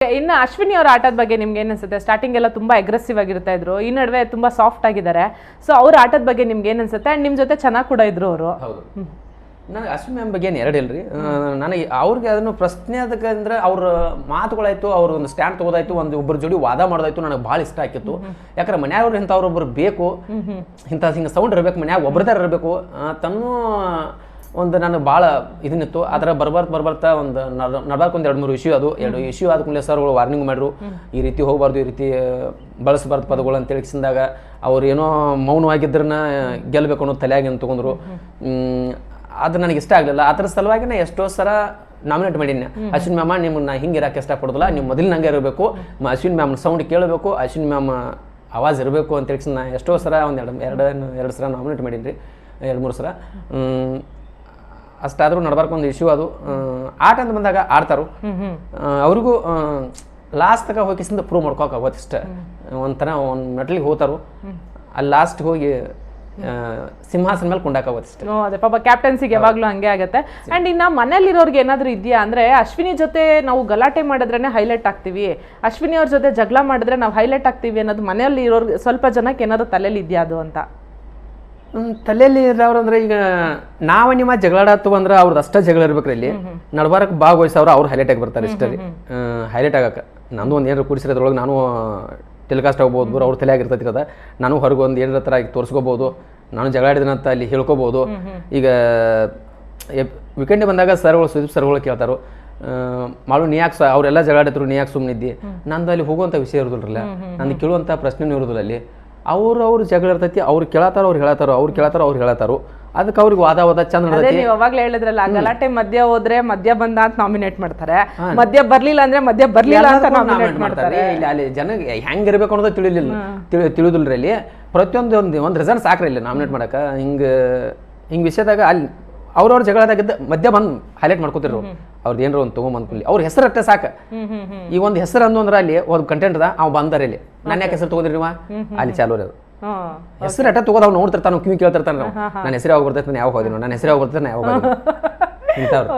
ಇನ್ನು ಅಶ್ವಿನಿ ಅವರ ಆಟದ ಬಗ್ಗೆ ನಿಮ್ಗೆ ಏನು ಅನ್ಸುತ್ತೆ? ಸ್ಟಾರ್ಟಿಂಗ್ ಎಲ್ಲ ತುಂಬಾ ಅಗ್ರೆಸಿವ್ ಆಗಿರ್ತಾ ಇದ್ರು, ಈ ನಡುವೆ ತುಂಬಾ ಸಾಫ್ಟ್ ಆಗಿದ್ದಾರೆ. ಸೊ ಅವ್ರ ಆಟದ ಬಗ್ಗೆ ನಿಮ್ಗೆ ಏನು ಅನ್ಸುತ್ತೆ? ಅಂಡ್ ನಿಮ್ ಜೊತೆ ಚೆನ್ನಾಗಿ ಕೂಡ ಇದ್ರು ಅವರು. ಹೌದು, ನನಗೆ ಅಶ್ವಿನಿ ಮ್ಯಾಮ್ ಬಗ್ಗೆ ಏನು ಎರಡಿಲ್ರಿ. ನನಗೆ ಅವ್ರಿಗೆ ಅದನ್ನು ಪ್ರಶ್ನೆ ಅದಕ್ಕಂದ್ರೆ ಅವ್ರ ಮಾತುಗಳಾಯ್ತು, ಅವ್ರ ಒಂದು ಸ್ಟ್ಯಾಂಡ್ ತಗೋದಾಯ್ತು, ಒಂದು ಒಬ್ಬರ ಜೋಡಿ ವಾದ ಮಾಡೋದಾಯ್ತು, ನನಗೆ ಭಾಳ ಇಷ್ಟ ಆಗಿತ್ತು. ಯಾಕಂದ್ರೆ ಮನ್ಯಾಗ ಇಂಥವ್ರೊಬ್ಬರು ಬೇಕು, ಇಂಥ ಹಿಂಗೆ ಸೌಂಡ್ ಇರಬೇಕು, ಮನ್ಯಾಗ ಒಬ್ಬರದಾರ ಇರಬೇಕು ತನ್ನೂ ಒಂದು ನನಗೆ ಭಾಳ ಇದನ್ನಿತ್ತು. ಅದರ ಬರ್ಬರ್ತಾ ಒಂದು ನಡ್ಬಾರ್ಕೊಂದು 2-3 ಇಶ್ಯೂ ಅದು 2 ಇಶ್ಯೂ ಆದ ಕೂಡಲೇ ಸರ್ಗಳು ವಾರ್ನಿಂಗ್ ಮಾಡ್ರು, ಈ ರೀತಿ ಹೋಗಬಾರ್ದು, ಈ ರೀತಿ ಬಳಸಬಾರ್ದು ಪದಗಳು ಅಂತ ತಿಳಿಸಿದಾಗ ಅವ್ರು ಏನೋ ಮೌನವಾಗಿದ್ರನ್ನ ಗೆಲ್ಲಬೇಕು ಅನ್ನೋ ತಲೆಯಾಗಿ ತೊಗೊಂಡ್ರು. ಅದು ನನಗೆ ಇಷ್ಟ ಆಗಲಿಲ್ಲ. ಅದರ ಸಲುವಾಗಿ ನಾ ಎಷ್ಟೋ ಸಲ ನಾಮಿನೇಟ್ ಮಾಡೀನಿ. ಅಶ್ವಿನಿ ಮ್ಯಾಮ ನಿಮ್ಮನ್ನ ಹಿಂಗೆ ಇರೋಕೆ ಇಷ್ಟಪಡೋದಿಲ್ಲ, ನೀವು ಮೊದಲು ನಂಗೆ ಇರಬೇಕು, ಅಶ್ವಿನಿ ಮ್ಯಾಮ್ ಸೌಂಡ್ ಕೇಳಬೇಕು, ಅಶ್ವಿನಿ ಮ್ಯಾಮ್ ಆವಾಜ್ ಇರಬೇಕು ಅಂತ ಹೇಳಿ ನಾ ಎಷ್ಟೋ ಸಲ ಎರಡು ಸಲ ನಾಮಿನೇಟ್ ಮಾಡೀನಿ ರೀ, 2-3 ಸಲ. ಅಷ್ಟಾದರೂ ನಡ್ಬಾರ್ಕೊಂದು ಇಶ್ಯೂ ಅದು. ಆಟ ಅಂತ ಬಂದಾಗ ಆಡ್ತಾರು, ಅವ್ರಿಗೂ ಲಾಸ್ಟ್ ತಗ ಹೋಗಿಸಿಂದ ಪ್ರೂವ್ ಮಾಡ್ಕೋಕಾಗೋದು ಇಷ್ಟ. ಒಂಥರ ಒಂದು ಮೆಟ್ಲಿಗೆ ಹೋಗ್ತಾರು, ಅಲ್ಲಿ ಲಾಸ್ಟ್ ಹೋಗಿ ಸಿಂಹಾಸನ ಮೇಲೆ ಕೊಂಡಾಕೋದು ಇಷ್ಟ. ಅದೇ ಪಾಪ ಕ್ಯಾಪ್ಟನ್ಸಿಗೆ ಯಾವಾಗ್ಲೂ ಹಂಗೆ ಆಗುತ್ತೆ. ಅಂಡ್ ಇನ್ನ ಮನೇಲಿರೋರ್ಗೆ ಏನಾದ್ರು ಇದೆಯಾ ಅಂದ್ರೆ, ಅಶ್ವಿನಿ ಜೊತೆ ನಾವು ಗಲಾಟೆ ಮಾಡಿದ್ರೇನೆ ಹೈಲೈಟ್ ಆಗ್ತೀವಿ, ಅಶ್ವಿನಿ ಅವ್ರ ಜೊತೆ ಜಗಳ ಮಾಡಿದ್ರೆ ನಾವು ಹೈಲೈಟ್ ಆಗ್ತೀವಿ ಅನ್ನೋದು ಮನೆಯಲ್ಲಿ ಇರೋರ್ಗೆ ಸ್ವಲ್ಪ ಜನಕ್ಕೆ ಏನಾದ್ರು ತಲೆಯಲ್ಲಿ ಇದೆಯಾ ಅದು ಅಂತ? ತಲೆಯಲ್ಲಿ ಇರೋರಂದ್ರೆ, ಈಗ ನಾವು ನಿಮ್ಮ ಜಗಳಾಡತ್ತು ಅಂದ್ರೆ ಅವ್ರದ್ದು ಅಷ್ಟೇ ಜಗಳ ಇರ್ಬೇಕ್ರಿ. ಇಲ್ಲಿ ನಡ್ಬಾರಕ್ಕೆ ಭಾಗವಹಿಸೋರು ಅವ್ರು ಹೈಲೈಟ್ ಆಗಿ ಬರ್ತಾರೆ ಇಷ್ಟ ರೀ. ಹೈಲೈಟ್ ಆಗಕ್ಕೆ ನಂದು ಒಂದು ಏನಾರು ಕೂಡಿಸಿರೋದ್ರೊಳಗೆ ನಾನು ಟೆಲಿಕಾಸ್ಟ್ ಆಗ್ಬೋದು, ಅವ್ರ ತಲೆ ಆಗಿರ್ತೈತಿ ಕದ, ನಾನು ಹೊರಗೆ ಒಂದು ಏನಾರ ಥರ ಆಗಿ ತೋರಿಸ್ಕೋಬೋದು, ನಾನು ಜಗಳಾಡಿದನಂತ ಅಲ್ಲಿ ಹೇಳ್ಕೊಬೋದು. ಈಗ ವೀಕೆಂಡ್ ಬಂದಾಗ ಸರ್ಗಳು ಸುದೀಪ್ ಸರ್ಗಳು ಕೇಳ್ತಾರೋ, ಮಾಡು ನೀ ಯಾಕೆ ಅವರೆಲ್ಲ ಜಗಳಾಡಿದ್ರು ನೀ ಯಾಕೆ ಸುಮ್ಮನಿದ್ದಿ, ನಂದು ಅಲ್ಲಿ ಹೋಗುವಂಥ ವಿಷಯ ಇರೋದಿಲ್ಲ, ನಂದು ಕೇಳುವಂಥ ಪ್ರಶ್ನೆನೂ ಇರೋದಿಲ್ಲ. ಅಲ್ಲಿ ಅವ್ರು ಜಗಳ ಇರ್ತೈತಿ, ಅವ್ರು ಕೇಳತ್ತಾರೋ ಅವ್ರು ಹೇಳತ್ತಾರೋ, ಅವ್ರು ಕೇಳತ್ತಾರೋ ಅವ್ರು ಹೇಳತ್ತಾರೋ, ಅದಕ್ಕೆ ಅವ್ರಿಗೆ ವಾದ ಚಂದ. ನೀವು ಅವಾಗಲೇ ಹೇಳಿದ್ರಲ್ಲ, ಗಲಾಟೆ ಮಧ್ಯ ಹೋದ್ರೆ ಮಧ್ಯ ಬಂದ ಅಂತ ನಾಮಿನೇಟ್ ಮಾಡ್ತಾರೆ, ಮಧ್ಯ ಬರ್ಲಿಲ್ಲ ಅಂದ್ರೆ ಮಧ್ಯ ಬರ್ಲಿಲ್ಲ ಅಂತ ನಾಮಿನೇಟ್ ಮಾಡ್ತಾರೆ. ಇಲ್ಲಿ ಅಲ್ಲಿ ಜನಗೆ ಹೆಂಗಿರ್ಬೇಕು ಅನ್ನೋದು ತಿಳಿದಿಲ್ರಿ. ಅಲ್ಲಿ ಪ್ರತಿಯೊಂದು ಒಂದು ರೀಸನ್ ಸಾಕ್ರಿ ಇಲ್ಲಿ ನಾಮಿನೇಟ್ ಮಾಡಕ್ಕೆ. ಹಿಂಗೆ ವಿಷಯದಾಗ ಅಲ್ಲಿ ಅವ್ರವ್ರ ಜಗಳದಾಗಿದ್ದ ಮಧ್ಯ ಬಂದು ಹೈಲೈಟ್ ಮಾಡ್ಕೋತಿರು, ಅವ್ರದ್ದು ಏನಾರ ಒಂದು ತೊಗೊಂಬಂದ್ಕೊಳ್ಳಿ, ಅವ್ರ ಹೆಸರು ಅಷ್ಟೇ ಸಾಕು. ಈಗ ಒಂದು ಹೆಸರು ಅಂದ್ರೆ ಅಲ್ಲಿ ಒಂದು ಕಂಟೆಂಟ್ ಅದ, ಅವ್ ಬಂದಾರೆ ಇಲ್ಲಿ, ನಾನು ಯಾಕೆ ಹೆಸರು ತೊಗೋದ್ರಿ ನೀವು ಅಲ್ಲಿ ಚಾಲು ಅದು ಹೆಸರು ಅಟ್ಟ ತಗೋದ ಅವ್ನು ನೋಡ್ತಿರ್ತಾನೆ, ಕಿವಿ ಕೇಳ್ತಿರ್ತಾನೆ, ನನ್ನ ಹೆಸರು ಯಾವಾಗ ಬರ್ತೈತೆ, ನಾನು ಯಾವಾಗ ಹೋದಿನೋ, ನನ್ನ ಹೆಸರು ಯಾವಾಗ ಬರ್ತೈತೆ, ನಾನು ಯಾವಾಗ ಇಂಥವ್ರು.